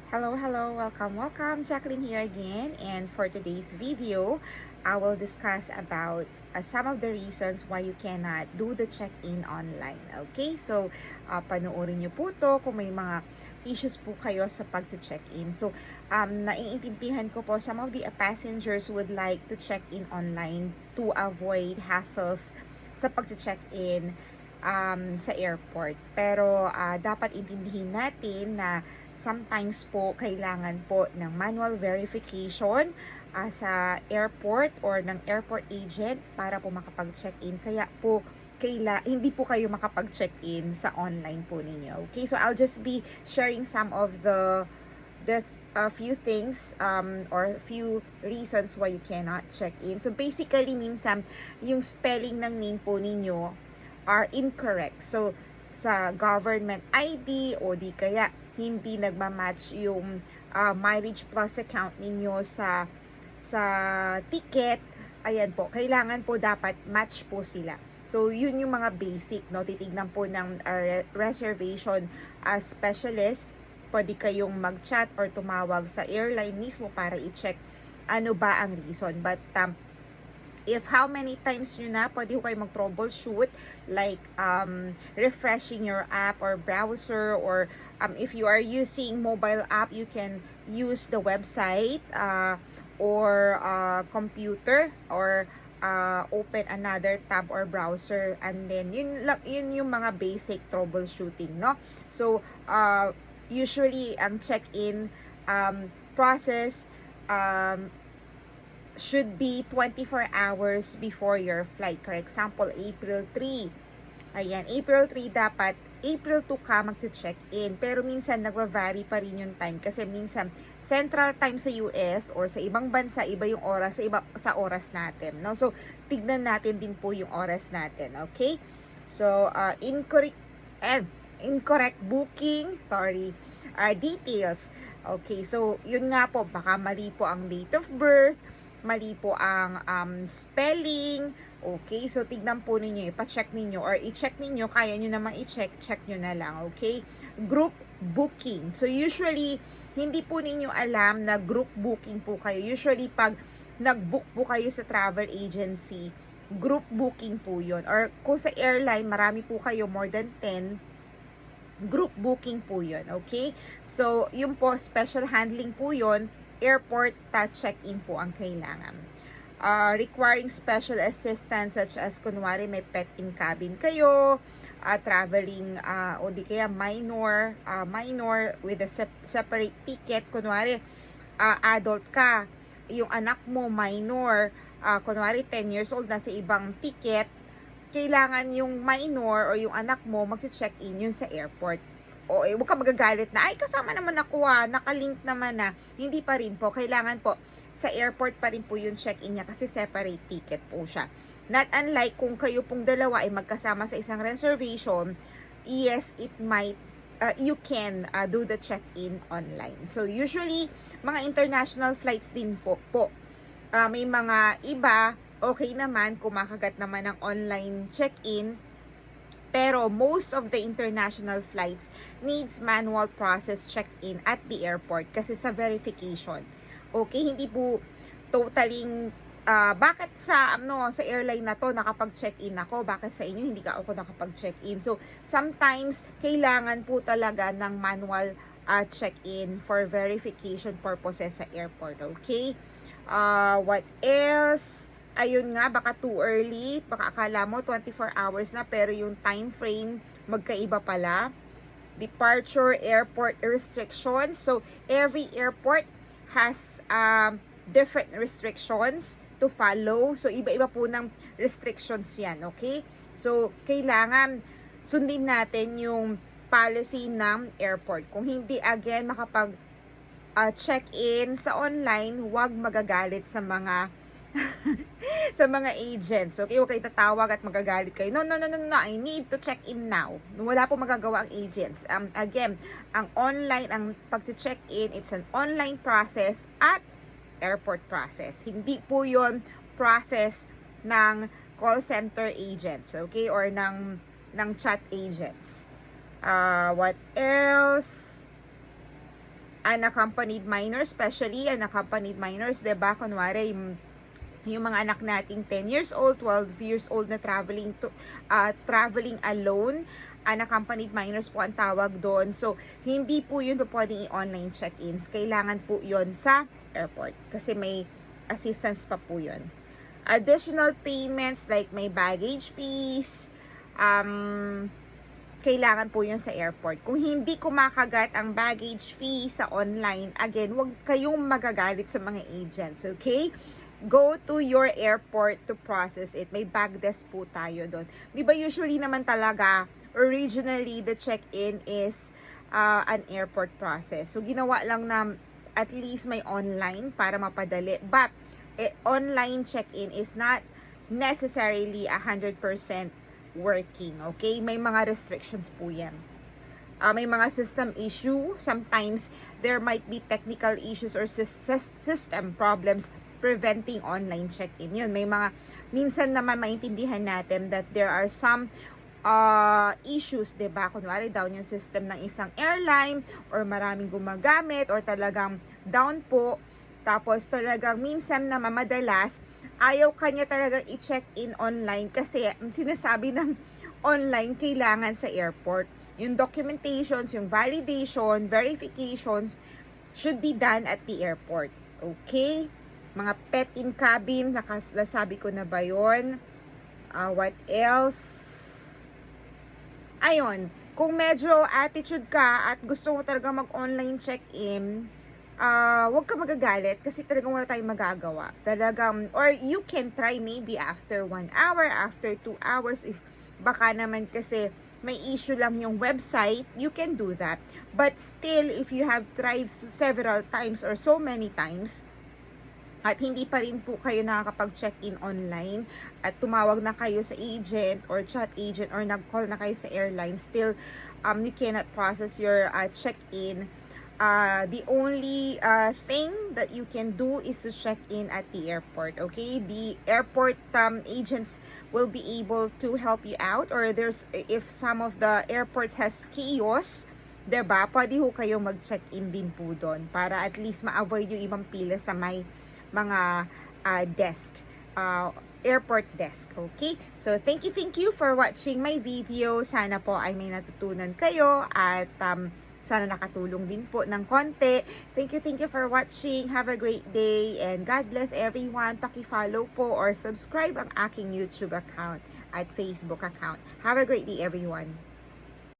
Hello, welcome. Jacqueline here again. And for today's video, I will discuss about some of the reasons why you cannot do the check-in online. Okay, so panoorin niyo po to kung may mga issues po kayo sa pag-check-in. So, naiintindihan ko po, some of the passengers would like to check-in online to avoid hassles sa pag-check-in sa airport. Pero dapat intindihin natin na sometimes po kailangan po ng manual verification sa airport or ng airport agent para po makapag-check-in. Kaya po hindi po kayo makapag-check-in sa online po ninyo. Okay, so I'll just be sharing some of the few things or few reasons why you cannot check in. So basically minsan yung spelling ng name po ninyo are incorrect. So sa government ID o di kaya hindi nagma-match yung mileage plus account ninyo sa ticket, ayan po, kailangan po dapat match po sila. So, yun yung mga basic, no? Titignan po ng reservation specialist. Pwede kayong mag-chat or tumawag sa airline mismo para i-check ano ba ang reason. But, if how many times nyo na, pwede ko kayo mag-troubleshoot, like refreshing your app or browser, or if you are using mobile app, you can use the website or computer, or open another tab or browser, and then yun yung mga basic troubleshooting, no? So usually ang check-in process should be 24 hours before your flight. For example, April 3. Ayan, April 3 dapat, April 2 ka mag-check-in. Pero minsan nagva-vary pa rin yung time kasi minsan central time sa US or sa ibang bansa, iba yung oras sa oras natin, no? So, tignan natin din po yung oras natin, okay? So, incorrect booking, details. Okay, so yun nga po, baka mali po ang date of birth, mali po ang spelling. Okay, so tignan po ninyo, ipa-check ninyo or i-check ninyo, kaya nyo namang i-check, check nyo na lang, okay? Group booking. So usually, hindi po ninyo alam na group booking po kayo. Usually, pag nag-book po kayo sa travel agency, group booking po yun. Or kung sa airline, marami po kayo, more than 10, group booking po yun, okay? So, yun po, special handling po yun, airport check-in po ang kailangan. Requiring special assistance such as kunwari may pet in cabin kayo, traveling o di kaya minor with a separate ticket, kunwari adult ka, yung anak mo minor, kunwari 10 years old na sa ibang ticket, kailangan yung minor o yung anak mo magsi-check-in yun sa airport. O huwag ka magagalit na, ay kasama naman ako nakalink naman na. Hindi pa rin po, kailangan po sa airport pa rin po yung check-in niya kasi separate ticket po siya. Not unlike kung kayo pong dalawa ay magkasama sa isang reservation, yes, it might you can do the check-in online. So usually mga international flights din po, may mga iba okay naman, kumakagat naman ng online check-in. Pero most of the international flights needs manual process check-in at the airport kasi sa verification. Okay, hindi po totaling bakit sa airline na to nakapag-check-in ako, bakit sa inyo hindi ako nakapag-check-in. So sometimes kailangan po talaga ng manual check-in for verification purposes sa airport. Okay? What else? Ayun nga, baka too early, baka akala mo 24 hours na, pero yung time frame magkaiba pala. Departure airport restrictions. So, every airport has different restrictions to follow. So, iba-iba po ng restrictions yan, okay? So, kailangan sundin natin yung policy ng airport. Kung hindi, again, makapag check-in sa online, huwag magagalit sa mga sa mga agents. Okay, huwag kayo tatawag at magagalit kayo. No, I need to check in now. Wala po magagawa ang agents. Again, ang online, ang pag-check-in, it's an online process at airport process. Hindi po yon process ng call center agents, okay, or ng chat agents. What else? unaccompanied minors, especially unaccompanied minors, 'di ba? Kunwari, yung mga anak nating 10 years old, 12 years old na traveling alone, unaccompanied minors po ang tawag doon. So, hindi po yun pwedeng i-online check-ins. Kailangan po yun sa airport kasi may assistance pa po yun. Additional payments like may baggage fees, kailangan po yun sa airport. Kung hindi kumakagat ang baggage fee sa online, again, huwag kayong magagalit sa mga agents, okay? Go to your airport to process it. May bag desk po tayo doon. Di ba usually naman talaga, originally, the check-in is an airport process. So, ginawa lang na at least may online para mapadali. But, online check-in is not necessarily 100% working. Okay? May mga restrictions po yan. May mga system issue. Sometimes, there might be technical issues or system problems preventing online check-in. Yun, may mga, minsan naman maintindihan natin that there are some issues, diba? Kunwari down yung system ng isang airline or maraming gumagamit or talagang down po. Tapos talagang minsan naman madalas, ayaw kanya talagang i-check-in online kasi sinasabi ng online kailangan sa airport. Yung documentations, yung validation, verifications should be done at the airport. Okay? Mga pet in cabin, nasabi ko na ba yun? What else? Ayun, kung medyo attitude ka at gusto mo talaga mag-online check-in, huwag ka magagalit kasi talagang wala tayong magagawa. Talagang, or you can try maybe after 1 hour, after 2 hours, if baka naman kasi may issue lang yung website, you can do that. But still, if you have tried several times or so many times, at hindi pa rin po kayo nakakapag-check-in online at tumawag na kayo sa agent or chat agent or nag-call na kayo sa airline, still you cannot process your check-in, the only thing that you can do is to check in at the airport. Okay, the airport agents will be able to help you out, or if some of the airports has kiosk, diba, pwede ho kayong mag-check-in din po doon para at least ma-avoid yung ibang pila sa may mga desk, airport desk. Okay, so thank you for watching my video. Sana po ay may natutunan kayo at sana nakatulong din po ng konti. Thank you for watching. Have a great day and God bless everyone. Paki-follow po or subscribe ang aking YouTube account at Facebook account. Have a great day everyone.